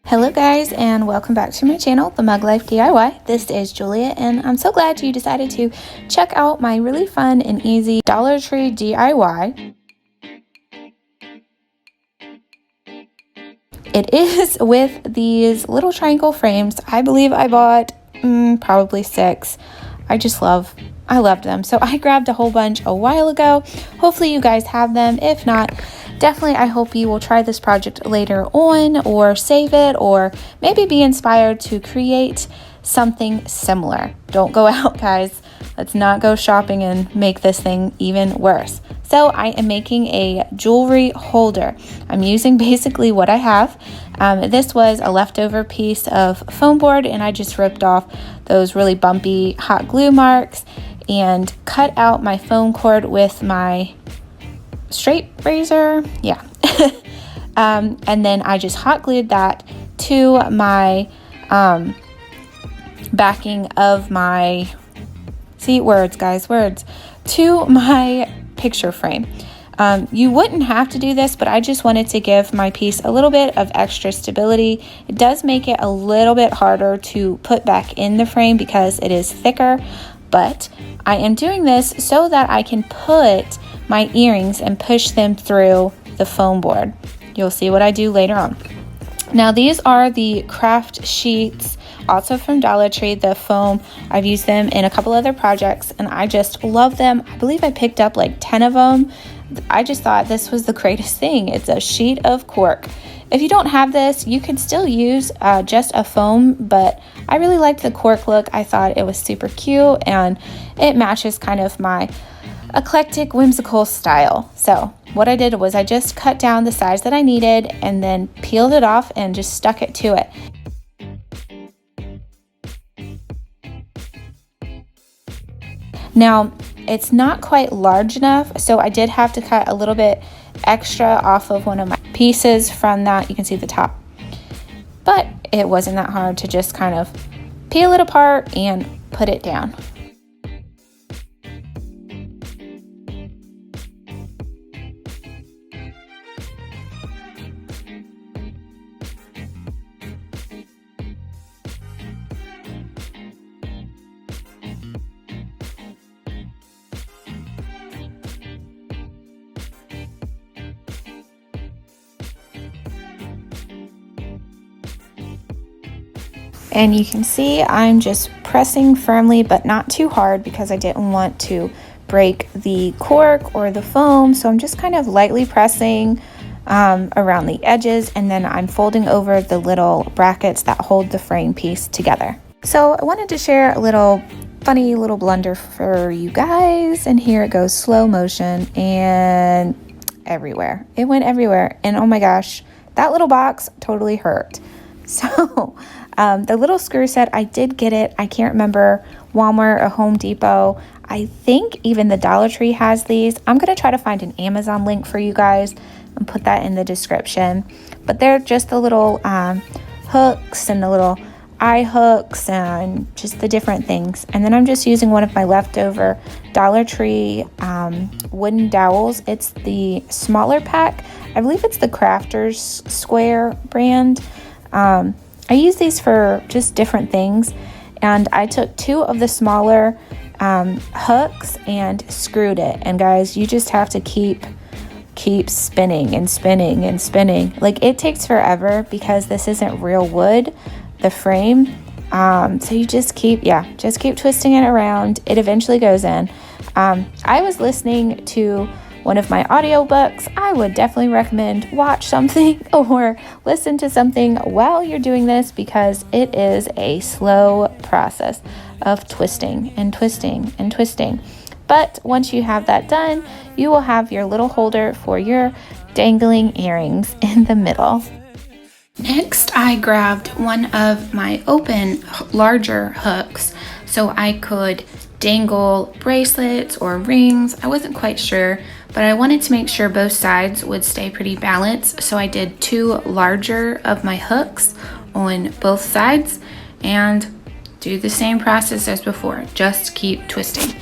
Hello guys, and welcome back to my channel, The Mug Life DIY. This is Julia, and I'm so glad you decided to check out my really fun and easy Dollar Tree DIY. It is with these little triangle frames. I believe I bought probably 6. I loved them. So I grabbed a whole bunch a while ago. Hopefully you guys have them. If not, definitely I hope you will try this project later on, or save it, or maybe be inspired to create something similar. Don't go out, guys. Let's not go shopping and make this thing even worse. So I am making a jewelry holder. I'm using basically what I have. This was a leftover piece of foam board, and I just ripped off those really bumpy hot glue marks and cut out my foam cord with my straight razor. Yeah. And then I just hot glued that to my backing of my, to my picture frame. You wouldn't have to do this, but I just wanted to give my piece a little bit of extra stability. It does make it a little bit harder to put back in the frame because it is thicker, but I am doing this so that I can put my earrings and push them through the foam board. You'll see what I do later on. Now these are the craft sheets, also from Dollar Tree, the foam. I've used them in a couple other projects and I just love them. I believe I picked up like 10 of them. I just thought this was the greatest thing. It's a sheet of cork. If you don't have this, you can still use just a foam, but I really liked the cork look. I thought it was super cute and it matches kind of my eclectic, whimsical style. So what I did was I just cut down the size that I needed and then peeled it off and just stuck it to it. Now, it's not quite large enough, so I did have to cut a little bit extra off of one of my pieces from that. You can see the top. But it wasn't that hard to just kind of peel it apart and put it down. And you can see I'm just pressing firmly, but not too hard because I didn't want to break the cork or the foam. So I'm just kind of lightly pressing around the edges, and then I'm folding over the little brackets that hold the frame piece together. So I wanted to share a little funny little blunder for you guys. And here it goes, slow motion, and everywhere. It went everywhere. And oh my gosh, that little box totally hurt. So the little screw set, I did get it. I can't remember, Walmart or Home Depot. I think even the Dollar Tree has these. I'm going to try to find an Amazon link for you guys and put that in the description. But they're just the little hooks and the little eye hooks and just the different things. And then I'm just using one of my leftover Dollar Tree wooden dowels. It's the smaller pack. I believe it's the Crafters Square brand. I use these for just different things, and I took 2 of the smaller hooks and screwed it. And guys, you just have to keep spinning and spinning and spinning. Like, it takes forever because this isn't real wood, the frame. So you just keep twisting it around. It eventually goes in. I was listening to one of my audiobooks. I would definitely recommend watch something or listen to something while you're doing this because it is a slow process of twisting and twisting and twisting. But once you have that done, you will have your little holder for your dangling earrings in the middle. Next, I grabbed one of my open, larger hooks so I could dangle bracelets or rings. I wasn't quite sure, but I wanted to make sure both sides would stay pretty balanced. So I did 2 larger of my hooks on both sides and do the same process as before. Just keep twisting.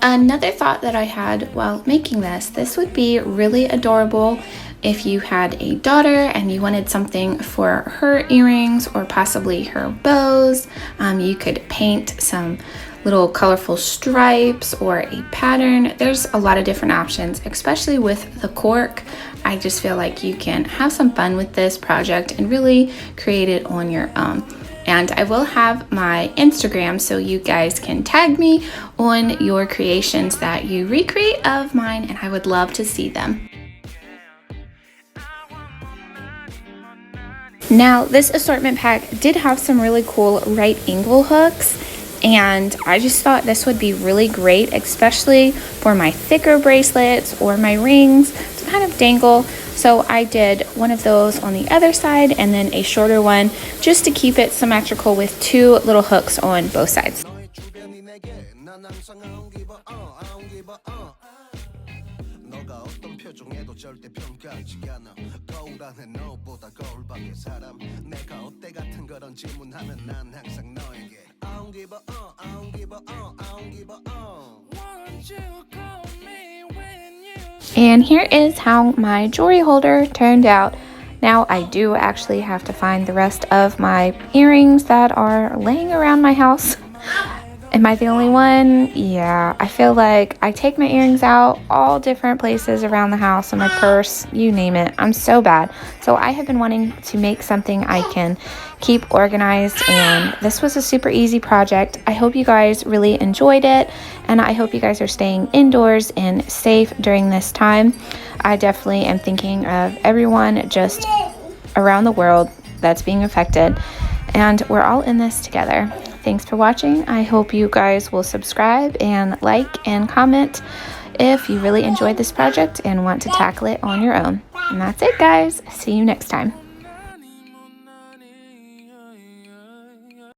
Another thought that I had while making this would be really adorable if you had a daughter and you wanted something for her earrings or possibly her bows. You could paint some little colorful stripes or a pattern. There's a lot of different options, especially with the cork. I just feel like you can have some fun with this project and really create it on your own. And I will have my Instagram so you guys can tag me on your creations that you recreate of mine, and I would love to see them. Now, this assortment pack did have some really cool right angle hooks, and I just thought this would be really great, especially for my thicker bracelets or my rings to kind of dangle. So I did one of those on the other side and then a shorter one just to keep it symmetrical with two little hooks on both sides. And here is how my jewelry holder turned out. Now I do actually have to find the rest of my earrings that are laying around my house. Am I the only one? Yeah, I feel like I take my earrings out all different places around the house, in my purse, you name it. I'm so bad. So I have been wanting to make something I can keep organized, and this was a super easy project. I hope you guys really enjoyed it, and I hope you guys are staying indoors and safe during this time. I definitely am thinking of everyone just around the world that's being affected, and we're all in this together. Thanks for watching. I hope you guys will subscribe and like and comment if you really enjoyed this project and want to tackle it on your own. And that's it, guys. See you next time.